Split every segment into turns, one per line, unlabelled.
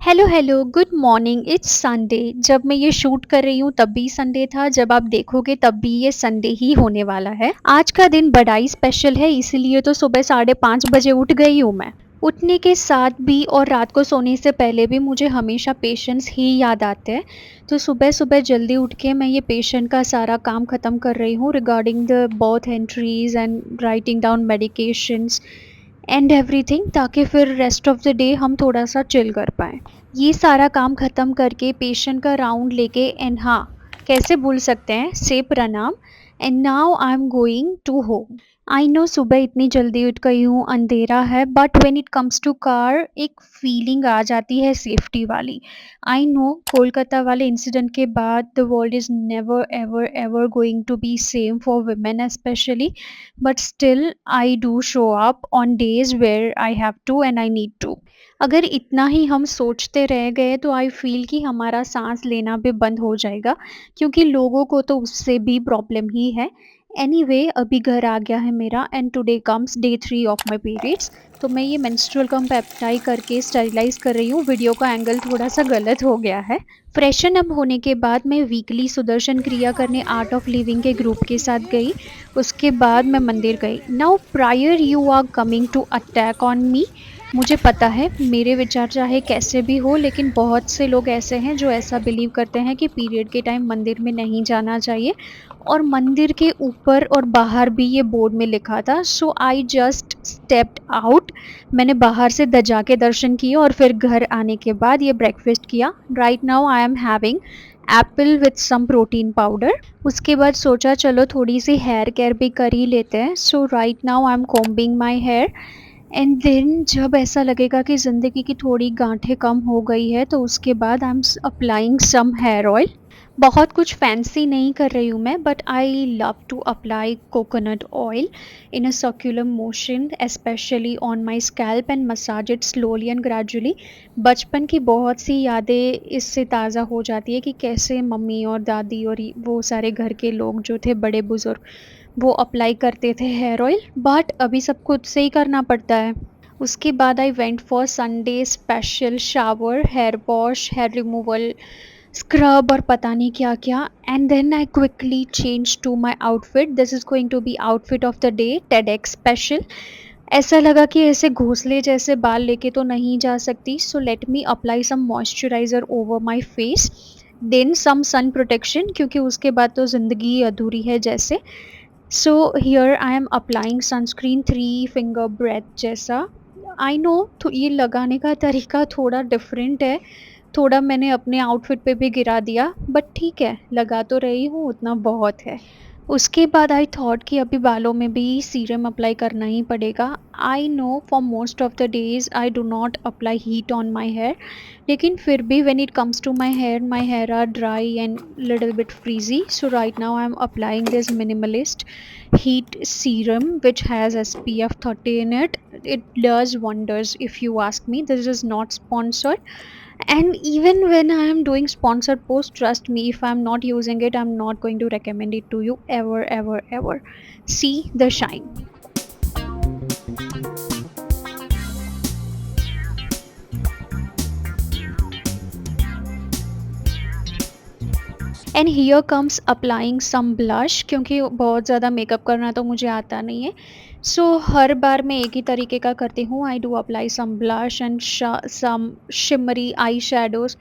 Hello hello good morning it's Sunday. जब मैं ये शूट कर रही हूँ तब भी संडे था, जब आप देखोगे तब भी ये संडे ही होने वाला है। आज का दिन बड़ा ही स्पेशल है, इसीलिए तो सुबह 5:30 बजे उठ गई हूँ मैं। उठने के साथ भी और रात को सोने से पहले भी मुझे हमेशा पेशेंट्स ही याद आते हैं। तो सुबह सुबह जल्दी उठ के मैं ये पेशेंट का सारा काम ख़त्म कर रही हूँ regarding the birth entries and writing down medications and everything, ताकि फिर रेस्ट ऑफ द डे हम थोड़ा सा चिल कर पाएँ। ये सारा काम ख़त्म करके पेशेंट का राउंड लेके एंड हाँ, कैसे भूल सकते हैं से प्रणाम। And now I am going to home. I know सुबह इतनी जल्दी उठ गई हूँ, अंधेरा है, but when it comes to car एक फीलिंग आ जाती है सेफ्टी वाली। आई नो कोलकाता वाले इंसिडेंट के बाद the world is never ever ever going to be same for women specially, but still I do show up on days where I have to and I need to. अगर इतना ही हम सोचते रह गए तो आई फील कि हमारा सांस लेना भी बंद हो जाएगा, क्योंकि लोगों को तो उससे भी प्रॉब्लम ही है। एनीवे अभी घर आ गया है मेरा and today comes day 3 of my periods. तो मैं ये मेंस्ट्रुअल कप अप्लाई करके स्टरलाइज कर रही हूँ। वीडियो का एंगल थोड़ा सा गलत हो गया है। फ्रेशन अप होने के बाद मैं वीकली सुदर्शन क्रिया करने आर्ट ऑफ लिविंग के ग्रुप के साथ गई। उसके बाद मैं मंदिर गई। Now prior you are coming to attack on me, मुझे पता है मेरे विचार चाहे कैसे भी हो, लेकिन बहुत से लोग ऐसे हैं जो ऐसा बिलीव करते हैं कि पीरियड के टाइम मंदिर में नहीं जाना चाहिए, और मंदिर के ऊपर और बाहर भी ये बोर्ड में लिखा था। सो आई जस्ट स्टेप्ड आउट। मैंने बाहर से दजा के दर्शन किए और फिर घर आने के बाद ये ब्रेकफास्ट किया। Right now I am having apple with some protein powder. उसके बाद सोचा चलो थोड़ी सी हेयर केयर भी कर ही लेते हैं। So right now I am combing my hair and then जब ऐसा लगेगा कि ज़िंदगी की थोड़ी गांठें कम हो गई है तो उसके बाद I am applying some hair oil. बहुत कुछ फैंसी नहीं कर रही हूँ मैं, but I love to apply coconut oil in a circular motion specially on my scalp and massage it slowly and gradually. बचपन की बहुत सी यादें इससे ताज़ा हो जाती है कि कैसे मम्मी और दादी और वो सारे घर के लोग जो थे बड़े बुज़ुर्ग, वो अप्लाई करते थे हेयर ऑयल, बट अभी सब खुद से ही करना पड़ता है। उसके बाद I went for Sunday special shower, hair wash, hair removal, scrub और पता नहीं क्या क्या। And then I quickly change to my outfit. This is going to be outfit of the day, TEDx special. ऐसा लगा कि ऐसे घोंसले जैसे बाल लेके तो नहीं जा सकती, so let me apply some moisturiser over my face, then some sun protection, क्योंकि उसके बाद तो ज़िंदगी अधूरी है जैसे। So here I am applying sunscreen 3 finger breadth जैसा। आई नो तो ये लगाने का तरीका थोड़ा डिफरेंट है, थोड़ा मैंने अपने आउटफिट पे भी गिरा दिया, बट ठीक है, लगा तो रही हूँ, उतना बहुत है। उसके बाद आई थॉट कि अभी बालों में भी सीरम अप्लाई करना ही पड़ेगा। I know for most of the days I do not apply heat on my hair, लेकिन फिर भी when it comes to my hair are dry and little bit frizzy. So right now I am applying this minimalist heat serum which has SPF 30 in it. It does wonders if you ask me. This is not sponsored, and even when I am doing sponsored post, trust me, if I'm not using it, I'm not going to recommend it to you ever ever ever. See the shine. And here comes applying some blush, क्योंकि बहुत ज़्यादा makeup करना तो मुझे आता नहीं है। सो हर बार मैं एक ही तरीके का करती हूँ। I do apply some blush and some shimmery eye shadows,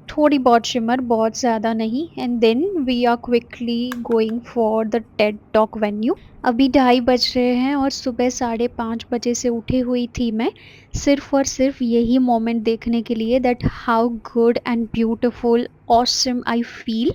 थोड़ी बहुत शिमर, बहुत ज़्यादा नहीं। And then we are quickly going for the TED talk venue. अभी 2:30 बज रहे हैं और सुबह 5:30 बजे से उठी हुई थी मैं, सिर्फ और सिर्फ यही मोमेंट देखने के लिए, that how good and beautiful awesome I feel.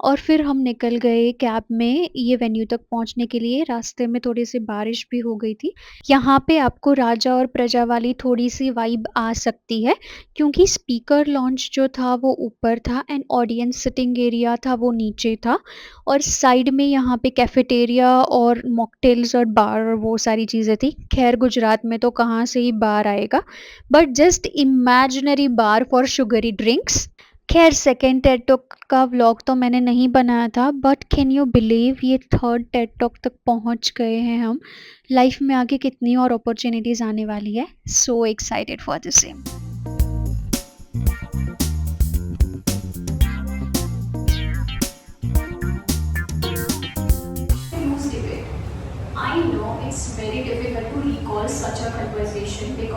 और फिर हम निकल गए कैब में ये वेन्यू तक पहुंचने के लिए। रास्ते में थोड़ी सी बारिश भी हो गई थी। यहाँ पे आपको राजा और प्रजा वाली थोड़ी सी वाइब आ सकती है, क्योंकि स्पीकर लॉन्च जो था वो ऊपर था एंड ऑडियंस सिटिंग एरिया था वो नीचे था, और साइड में यहाँ पे कैफेटेरिया और मॉकटेल्स और बार और वो सारी चीज़ें थी। खैर गुजरात में तो कहाँ से ही बार आएगा, but just imaginary bar for sugary drinks. खैर सेकेंड टेड टॉक का व्लॉग तो मैंने नहीं बनाया था, बट कैन यू बिलीव ये थर्ड टेड टॉक तक पहुंच गए हैं हम। लाइफ में आगे कितनी और अपॉर्चुनिटीज़ आने वाली है। So excited for the same.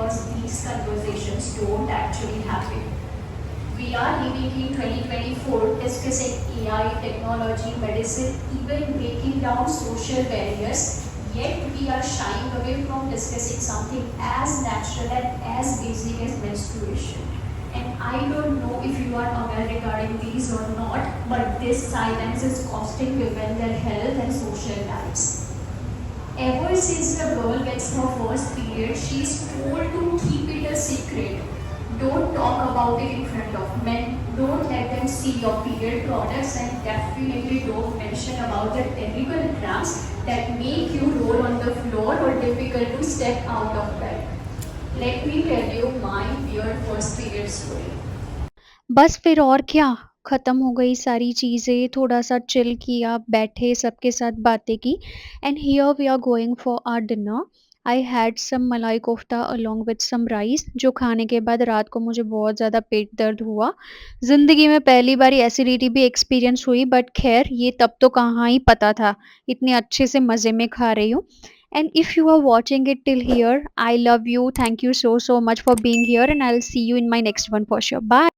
because these conversations don't actually happen. We are living in 2024 discussing AI, technology, medicine, even breaking down social barriers, yet we are shying away from discussing something as natural and as basic as menstruation. And I don't know if you are aware regarding these or not, but this silence is costing women their health and social lives. Ever since the girl gets her first period, she is told to keep it a secret. Don't talk about it in front of men. Don't let them see your period products, and definitely don't mention about the terrible cramps that make you roll on the floor or difficult to step out of bed. Let me tell you my weird first period story.
बस फिर और क्या, ख़त्म हो गई सारी चीज़ें, थोड़ा-सा चिल किया, बैठे, सबके साथ बातें की and here we are going for our dinner. I had some malai kofta along with some rice, जो खाने के बाद रात को मुझे बहुत ज़्यादा पेट दर्द हुआ। ज़िंदगी में पहली बारी एसिडिटी भी एक्सपीरियंस हुई, बट ख़ैर ये तब तो कहाँ ही पता था, इतने अच्छे से मज़े में खा रही हूँ। And if you are watching it till here, I love you. Thank you so much for being here, and I'll see you in my next one for sure. Bye.